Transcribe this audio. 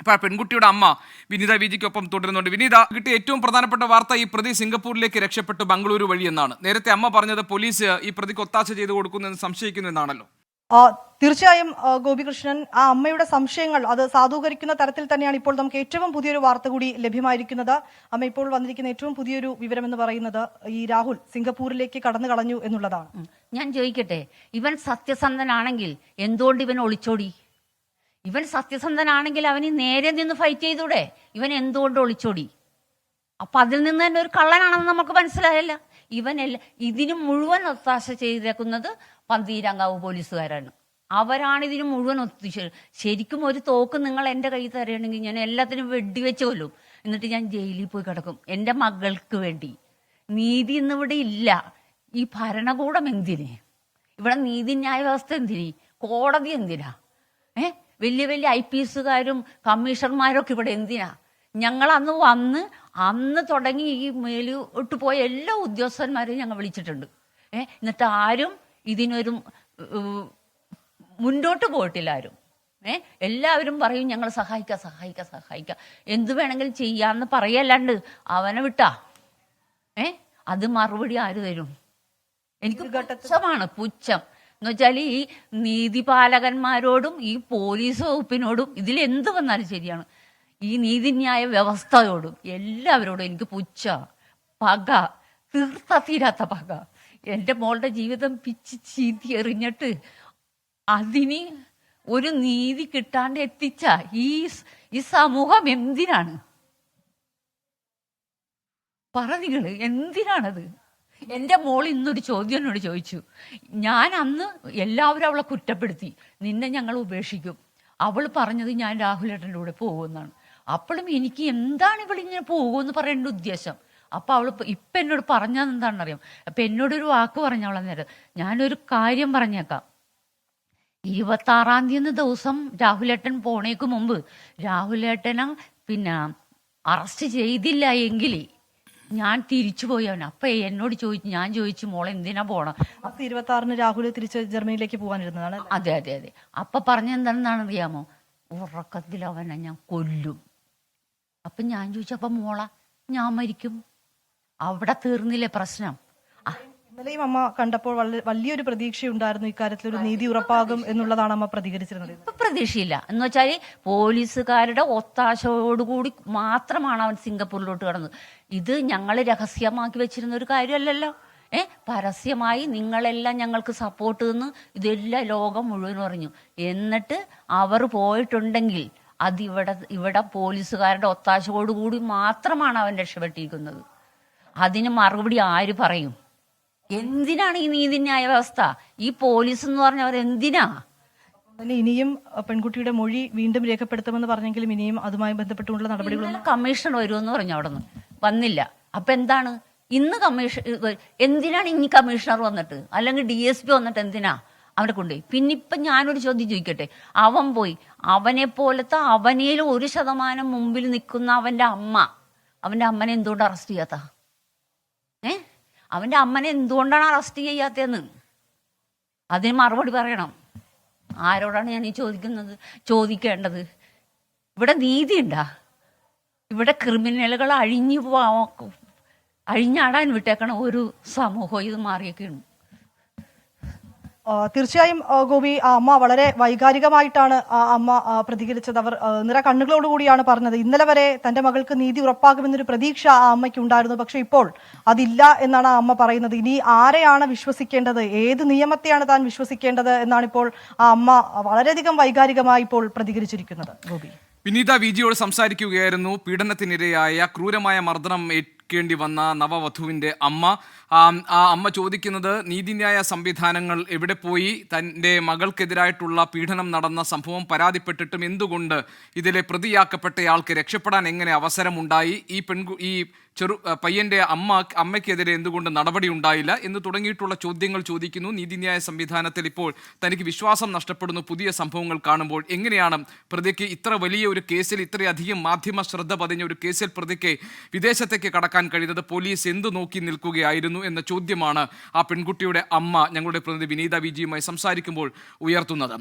ഇപ്പോൾ ആ പെൺകുട്ടിയുടെ അമ്മ വിനീത വിജിക്കൊപ്പം തുടരുന്നുണ്ട്. വിനീത, കിട്ടിയ ഏറ്റവും പ്രധാനപ്പെട്ട വാർത്ത ഈ പ്രതി സിംഗപ്പൂരിലേക്ക് രക്ഷപ്പെട്ടു ബംഗളൂരു വഴി എന്നാണ്. നേരത്തെ അമ്മ പറഞ്ഞത് പോലീസ് ഈ പ്രതിക്ക് ഒത്താശ ചെയ്തു കൊടുക്കുന്നെന്ന് സംശയിക്കുന്നു എന്നാണല്ലോ. തീർച്ചയായും ഗോപികൃഷ്ണൻ, ആ അമ്മയുടെ സംശയങ്ങൾ അത് സാധൂകരിക്കുന്ന തരത്തിൽ തന്നെയാണ് ഇപ്പോൾ നമുക്ക് ഏറ്റവും പുതിയൊരു വാർത്ത കൂടി ലഭ്യമായിരിക്കുന്നത്. അമ്മ ഇപ്പോൾ വന്നിരിക്കുന്ന ഏറ്റവും പുതിയൊരു വിവരം എന്ന് പറയുന്നത് ഈ രാഹുൽ സിംഗപ്പൂരിലേക്ക് കടന്നു കളഞ്ഞു എന്നുള്ളതാണ്. ഞാൻ ചോദിക്കട്ടെ, ഇവൻ സത്യസന്ധനാണെങ്കിൽ എന്തുകൊണ്ട് ഇവൻ ഒളിച്ചോടി? ഇവൻ സത്യസന്ധനാണെങ്കിൽ അവന് നേരെ നിന്ന് ഫൈറ്റ് ചെയ്തൂടെ? ഇവൻ എന്തുകൊണ്ട് ഒളിച്ചോടി? അപ്പൊ അതിൽ നിന്ന് തന്നെ ഒരു കള്ളനാണെന്ന് നമുക്ക് മനസ്സിലായല്ല. ഇവനല്ല, ഇതിന് മുഴുവൻ ഒത്താശ ചെയ്തേക്കുന്നത് പന്തീരങ്കാവ് പോലീസുകാരാണ്. അവരാണ് ഇതിന് മുഴുവൻ ശരിക്കും ഒരു തോക്ക് നിങ്ങൾ എൻ്റെ കയ്യിൽ തരുകയാണെങ്കിൽ ഞാൻ എല്ലാത്തിനും വെടിവെച്ച് കൊല്ലും. എന്നിട്ട് ഞാൻ ജയിലിൽ പോയി കിടക്കും എൻ്റെ മകൾക്ക് വേണ്ടി. നീതി ഇന്നിവിടെ ഇല്ല. ഈ ഭരണകൂടം എന്തിന്? ഇവിടെ നീതിന്യായ വ്യവസ്ഥ എന്തിന്? കോടതി എന്തിനാ? വലിയ വലിയ IPSകാരും കമ്മീഷണർമാരൊക്കെ ഇവിടെ എന്തിനാ? ഞങ്ങൾ അന്ന് തുടങ്ങി ഈ മേലോട്ട് പോയ എല്ലാ ഉദ്യോഗസ്ഥന്മാരെയും ഞങ്ങൾ വിളിച്ചിട്ടുണ്ട്. എന്നിട്ട് ആരും ഇതിനൊരു മുന്നോട്ട് പോയിട്ടില്ല ആരും. എല്ലാവരും പറയും ഞങ്ങൾ സഹായിക്കാം എന്തു വേണമെങ്കിലും ചെയ്യാന്ന് പറയല്ലാണ്ട് അവനെ വിട്ടാ അത് മറുപടി ആര് തരും? എനിക്ക് പുച്ഛം എന്ന് വെച്ചാൽ ഈ നീതിപാലകന്മാരോടും ഈ പോലീസ് വകുപ്പിനോടും ഇതിലെന്ത് വന്നാലും ശരിയാണ്, ഈ നീതിന്യായ വ്യവസ്ഥയോടും എല്ലാവരോടും എനിക്ക് പക, തീരാത്ത പക. എൻ്റെ മോളുടെ ജീവിതം പിച്ച് ചീന്തി എറിഞ്ഞിട്ട് അതിന് ഒരു നീതി കിട്ടാണ്ട് എത്തിച്ച ഈ സമൂഹം എന്തിനാണ്? പറ നിങ്ങള്, എന്തിനാണത്? എൻ്റെ മോൾ ഇന്നൊരു ചോദ്യം എന്നോട് ചോദിച്ചു. ഞാൻ അന്ന് എല്ലാവരും അവളെ കുറ്റപ്പെടുത്തി, നിന്നെ ഞങ്ങൾ ഉപേക്ഷിക്കും. അവൾ പറഞ്ഞത് ഞാൻ രാഹുലേട്ടൻ്റെ കൂടെ പോകുമെന്നാണ്. അപ്പോഴും എനിക്ക് എന്താണ് ഇവളിങ്ങനെ പോകുമെന്ന് പറയേണ്ട ഉദ്ദേശം? അപ്പൊ അവൾ ഇപ്പൊ എന്നോട് പറഞ്ഞത് എന്താണെന്നറിയാം. അപ്പൊ എന്നോടൊരു വാക്ക് പറഞ്ഞവളെ നേരം. ഞാനൊരു കാര്യം പറഞ്ഞേക്കാം. 26-ാം തീയതി ദിവസം രാഹുലേട്ടൻ പോണേക്ക് മുമ്പ് രാഹുലേട്ടനെ അറസ്റ്റ് ചെയ്തില്ല എങ്കിൽ ഞാൻ തിരിച്ചു പോയവൻ. അപ്പൊ എന്നോട് ഞാൻ ചോദിച്ചു മോളെ എന്തിനാ പോണം? അപ്പൊ 26-ന് രാഹുൽ തിരിച്ച് ജർമ്മനിയിലേക്ക് പോകാനിരുന്നതാണ്. അതെ. അപ്പൊ പറഞ്ഞെന്താണെന്നാണ് അറിയാമോ? ഉറക്കത്തിൽ അവനെ ഞാൻ കൊല്ലും. അപ്പൊ ഞാൻ ചോദിച്ചപ്പോ മോള ഞാൻ മരിക്കും. അവിടെ തീർന്നില്ലേ പ്രശ്നം? ഇന്നലെയും അമ്മ കണ്ടപ്പോൾ വലിയൊരു പ്രതീക്ഷയുണ്ടായിരുന്നു, ഇക്കാര്യത്തിൽ ഒരു നീതി ഉറപ്പാകും എന്നുള്ളതാണ് അമ്മ പ്രതികരിച്ചിരുന്നത്. ഇപ്പൊ പ്രതീക്ഷയില്ല എന്ന് വെച്ചാൽ പോലീസുകാരുടെ ഒത്താശയോടുകൂടി മാത്രമാണ് അവൻ സിംഗപ്പൂരിലോട്ട് കടന്നത്. ഇത് ഞങ്ങൾ രഹസ്യമാക്കി വെച്ചിരുന്ന ഒരു കാര്യമല്ലല്ലോ. പരസ്യമായി നിങ്ങളെല്ലാം ഞങ്ങൾക്ക് സപ്പോർട്ട് തന്ന് ഇതെല്ലാം ലോകം മുഴുവൻ പറഞ്ഞു. എന്നിട്ട് അവർ പോയിട്ടുണ്ടെങ്കിൽ അത് ഇവിടെ പോലീസുകാരുടെ ഒത്താശയോടുകൂടി മാത്രമാണ് അവൻ രക്ഷപ്പെട്ടിരിക്കുന്നത്. അതിന് മറുപടി ആര് പറയും? എന്തിനാണ് ഈ നീതിന്യായ വ്യവസ്ഥ? ഈ പോലീസ് എന്ന് പറഞ്ഞവർ എന്തിനാ? ഇനിയും പെൺകുട്ടിയുടെ മൊഴി വീണ്ടും രേഖപ്പെടുത്തുമെന്ന് പറഞ്ഞെങ്കിലും ഇനിയും അതുമായി ബന്ധപ്പെട്ടുള്ള നടപടികൾ കമ്മീഷൻ വരുമെന്ന് പറഞ്ഞു. അവിടെ നിന്ന് വന്നില്ല. അപ്പൊ എന്താണ് ഇന്ന് എന്തിനാണ് ഇനി കമ്മീഷണർ വന്നിട്ട് അല്ലെങ്കിൽ DSP വന്നിട്ട് എന്തിനാ അവനെ കൊണ്ടുപോയി? പിന്നെ ഇപ്പൊ ഞാനൊരു ചോദ്യം ചോദിക്കട്ടെ. അവൻ പോയി അവനെ പോലത്തെ അവനേലും 1% മുമ്പിൽ നിൽക്കുന്ന അവന്റെ അമ്മനെ എന്തുകൊണ്ട് അറസ്റ്റ് ചെയ്യാത്ത? അവന്റെ അമ്മനെ എന്തുകൊണ്ടാണ് അറസ്റ്റ് ചെയ്യാത്തതെന്ന് അതിന് മറുപടി പറയണം. ആരോടാണ് ഞാൻ ഈ ചോദിക്കേണ്ടത്? ഇവിടെ നീതി ഉണ്ടാ? ഇവിടെ ക്രിമിനലുകൾ അഴിഞ്ഞാടാൻ വിട്ടേക്കണ ഒരു സമൂഹം ഇത് മാറിയൊക്കെയാണ്. തീർച്ചയായും ഗോപി, ആ അമ്മ വളരെ വൈകാരികമായിട്ടാണ് ആ അമ്മ പ്രതികരിച്ചത്. അവർ നിറ കണ്ണുകളോടുകൂടിയാണ് പറഞ്ഞത്. ഇന്നലെ വരെ തന്റെ മകൾക്ക് നീതി ഉറപ്പാകുമെന്നൊരു പ്രതീക്ഷ ആ അമ്മയ്ക്ക് ഉണ്ടായിരുന്നു. പക്ഷെ ഇപ്പോൾ അതില്ല എന്നാണ് ആ അമ്മ പറയുന്നത്. ഇനി ആരെയാണ് വിശ്വസിക്കേണ്ടത്, ഏത് നിയമത്തെയാണ് താൻ വിശ്വസിക്കേണ്ടത് എന്നാണ് ഇപ്പോൾ ആ അമ്മ വളരെയധികം വൈകാരികമായി ഇപ്പോൾ പ്രതികരിച്ചിരിക്കുന്നത്. ഗോപി, വിനീത വിജിയോട് സംസാരിക്കുകയായിരുന്നു പീഡനത്തിനിരയായ ക്രൂരമായ മർദ്ദനം േണ്ടി വന്ന നവവധുവിൻ്റെ അമ്മ. ആ അമ്മ ചോദിക്കുന്നത് നീതിന്യായ സംവിധാനങ്ങൾ എവിടെ പോയി? തൻ്റെ മകൾക്കെതിരായിട്ടുള്ള പീഡനം നടന്ന സംഭവം പരാതിപ്പെട്ടിട്ടും എന്തുകൊണ്ട് ഇതിലെ പ്രതിയാക്കപ്പെട്ടയാൾക്ക് രക്ഷപ്പെടാൻ എങ്ങനെ അവസരമുണ്ടായി? ഈ പയ്യൻ്റെ അമ്മയ്ക്കെതിരെ എന്തുകൊണ്ട് നടപടി ഉണ്ടായില്ല എന്ന് തുടങ്ങിയിട്ടുള്ള ചോദ്യങ്ങൾ ചോദിക്കുന്നു. നീതിന്യായ സംവിധാനത്തിൽ ഇപ്പോൾ തനിക്ക് വിശ്വാസം നഷ്ടപ്പെടുന്നു പുതിയ സംഭവങ്ങൾ കാണുമ്പോൾ. എങ്ങനെയാണ് പ്രതിക്ക് ഇത്ര വലിയ ഒരു കേസിൽ, ഇത്രയധികം മാധ്യമ ശ്രദ്ധ പതിഞ്ഞ ഒരു കേസിൽ പ്രതിക്ക് വിദേശത്തേക്ക് കടക്കാൻ കഴിയുന്നത്? പോലീസ് എന്തു നോക്കി നിൽക്കുകയായിരുന്നു എന്ന ചോദ്യമാണ് ആ പെൺകുട്ടിയുടെ അമ്മ ഞങ്ങളുടെ പ്രതിനിധി വിനീത വിജിയുമായി സംസാരിക്കുമ്പോൾ ഉയർത്തുന്നത്.